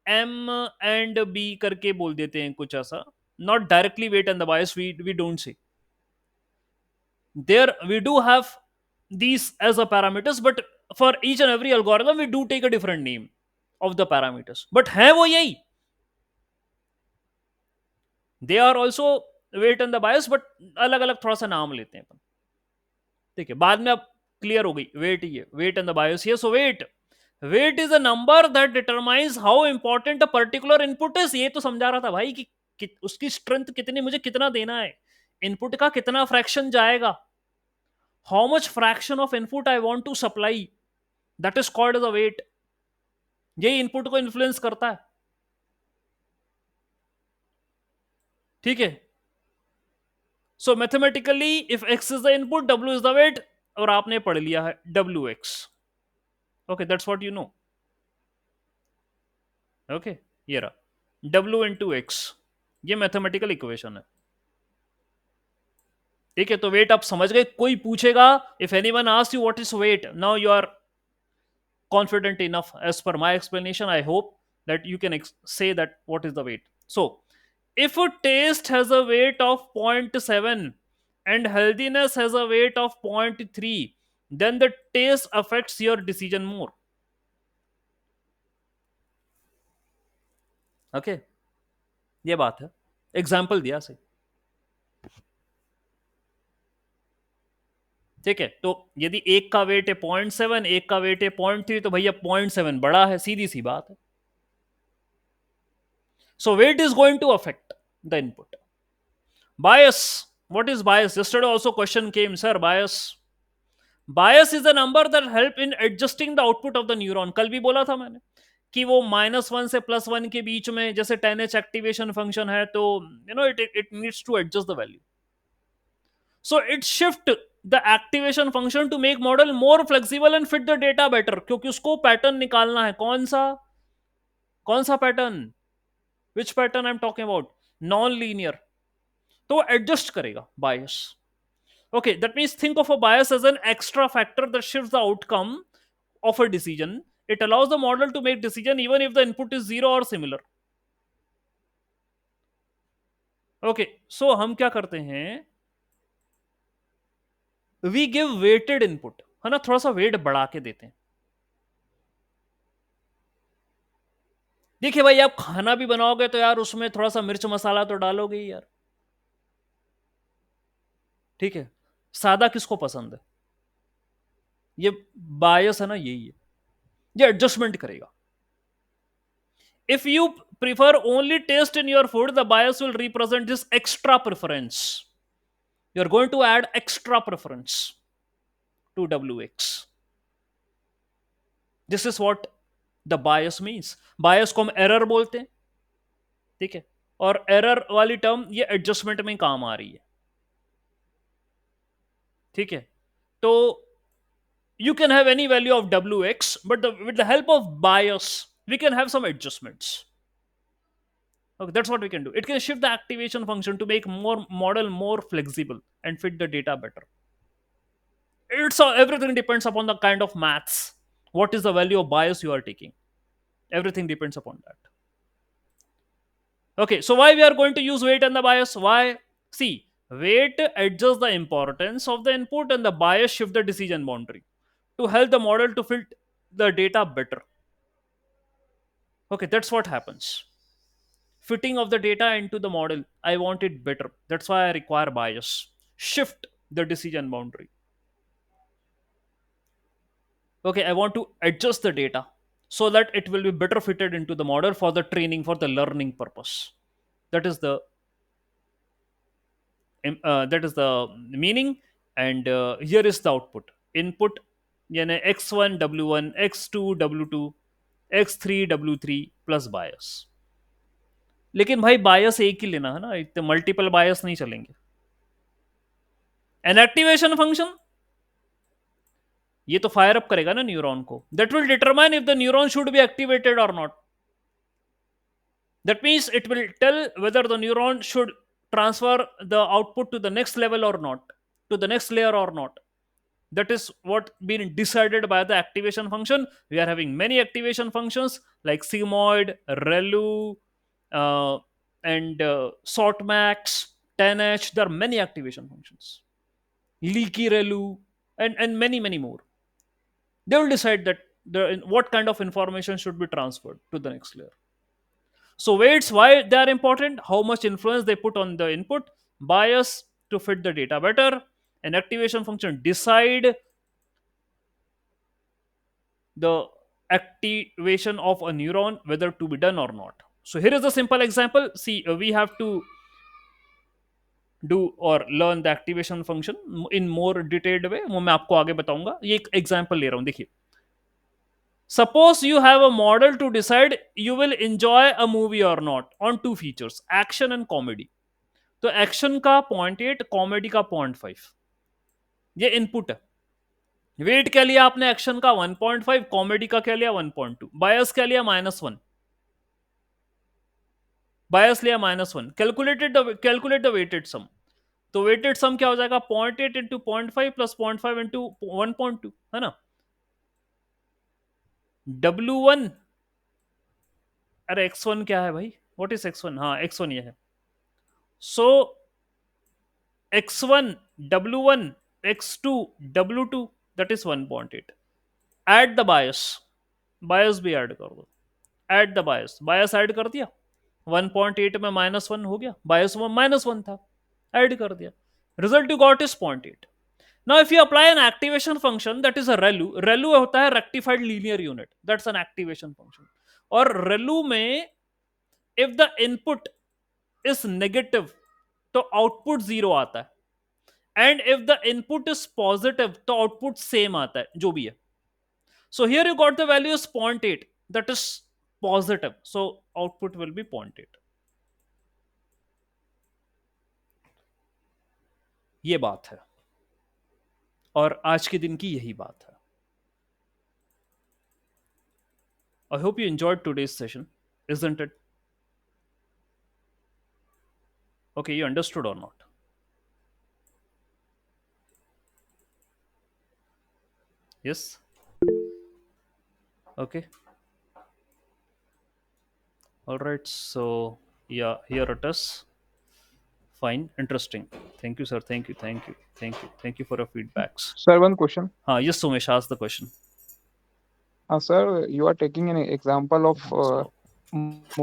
एम एंड बी करके बोल देते हैं कुछ ऐसा. Not directly weight and the bias, we don't say. There we do have these as a parameters, but for each and every algorithm we do take a different name of the parameters, but है वो यही. they are also weight and the bias, but अलग अलग थोड़ा सा नाम लेते हैं अपन. ठीक है, बाद में अब क्लियर हो गई. वेट ही है, वेट एंड द बायस ये. So weight is a number that determines how important a particular input is. ये तो समझा रहा था भाई कि उसकी स्ट्रेंथ कितनी, मुझे कितना देना है, इनपुट का कितना फ्रैक्शन जाएगा, how much fraction of input I want to supply, that is called as a weight. ये इनपुट को इन्फ्लुएंस करता है. ठीक है, so mathematically if x is the input, w is the weight, और आपने पढ़ लिया है wx. Okay, that's what you know. Okay, ये रहा. डब्ल्यू इंटू एक्स, ये मैथमेटिकल इक्वेशन है। ठीक है, तो वेट आप समझ गए। कोई पूछेगा, if anyone asks you what is weight, now you are confident enough as per my explanation. I hope that you can say that what is the weight. So if a taste has a weight of zero point 0.7 and healthiness has a weight of 0.3, then the taste affects your decision more. Okay, ये बात है, example दिया सही। ठीक है, तो यदि एक का वेट है 0.7, एक का वेट है 0.3, तो भैया 0.7 बड़ा है, सीधी सी बात है। So weight is going to affect the input. Bias. What is bias? Yesterday also question came, sir. Bias is a number that help in adjusting the output of the neuron. कल भी बोला था मैंने कि वो -1 से +1 के बीच में जैसे 10h एक्टिवेशन फंक्शन है, तो it needs to adjust the value, so it shift the activation function to make model more flexible and fit the data better, क्योंकि उसको पैटर्न निकालना है। कौन सा pattern? Which pattern I am talking about? Non linear. तो adjust करेगा bias. Okay, that means think of a bias as an extra factor that shifts the outcome of a decision. It allows the model to make decision even if the input is zero or similar. Okay, so हम क्या करते हैं? We give weighted input, है ना, थोड़ा सा wait बढ़ा के देते हैं। देखिए भाई, आप खाना भी बनाओगे तो यार उसमें थोड़ा सा मिर्च मसाला तो डालोगे ही यार। ठीक है, सादा किसको पसंद है? ये बायस है ना, यही है, ये एडजस्टमेंट करेगा। If you prefer only taste in your food, the bias will represent this extra preference. You're going to add extra preference to wx. This is what the bias means. Bias को हम error बोलते हैं, ठीक है, और error वाली term ये adjustment में काम आ रही है। ठीक है, तो you can have any value of wx, but with the help of bias we can have some adjustments. Okay, that's what we can do. It can shift the activation function to make more model more flexible and fit the data better. It's everything depends upon the kind of maths. What is the value of bias you are taking? Everything depends upon that. Okay, so why we are going to use weight and the bias? Why? See, weight adjusts the importance of the input and the bias shift the decision boundary to help the model to fit the data better. Okay, that's what happens. Fitting of the data into the model, I want it better. That's why I require bias. Shift the decision boundary. Okay, I want to adjust the data so that it will be better fitted into the model for the training, for the learning purpose. That is the meaning, and here is the output. Input यानी x1 w1, x2 w2, x3 w3 plus बायस। लेकिन भाई बायस एक ही लेना है ना, इतने multiple बायस नहीं चलेंगे। एन एक्टिवेशन फंक्शन ये तो फायर अप करेगा ना न्यूरॉन को, that will determine if the neuron should be activated और not. That means it will tell whether the neuron should transfer the output to the next level or not, to the next layer or not. That is what been decided by the activation function. We are having many activation functions like sigmoid, relu, and sortmax, 10h. There are many activation functions, leaky relu, and many more. They will decide that what kind of information should be transferred to the next layer. So weights, why they are important? How much influence they put on the input, bias to fit the data better, and activation function decide the activation of a neuron whether to be done or not. So here is a simple example. See, we have to do or learn the activation function in more detailed way. वो मैं आपको आगे बताऊंगा। ये एक example ले रहा हूं, देखिए। Suppose you have a model to decide you will enjoy a movie or not on two features, action and comedy. तो एक्शन का 0.8, कॉमेडी का 0.5, ये इनपुट है। वेट क्या लिया आपने? एक्शन का 1.5, कॉमेडी का क्या लिया? 1.2, बायस क्या लिया? -1। बायस लिया -1, कैलकुलेट द वेटेड सम। तो वेटेड सम क्या हो जाएगा, 0.8 इंटू 0.5 प्लस 0.5 इंटू 1.2, है ना। W1, अरे x1 क्या है भाई, व्हाट इज x1, हाँ x1 ये है। सो x1 W1 x2 W2 that is 1.8। Add the bias, bias भी ऐड कर दो, add the bias, bias add कर दिया, 1.8 में -1 हो गया, बायस में -1 था, ऐड कर दिया, result you got is 0.8। Now if you apply an activation function that is a ReLU, ReLU होता है rectified linear unit, that's an activation function. और रेलू में if the input is negative तो आउटपुट 0 आता है, and if the input is positive तो output same आता है, जो भी है। So here you got the value is 0.8, that is positive, so output will B 0.8। ये बात है, और आज के दिन की यही बात है। I hope you enjoyed today's session, isn't it? Okay, you understood or not? Yes? Okay. All right. So, yeah, here it is. Fine. Interesting. Thank you, sir. Thank you. Thank you. Thank you. Thank you for your feedbacks. Sir, one question. Yes, Sumesh, ask the question. Sir, you are taking an example of So, movie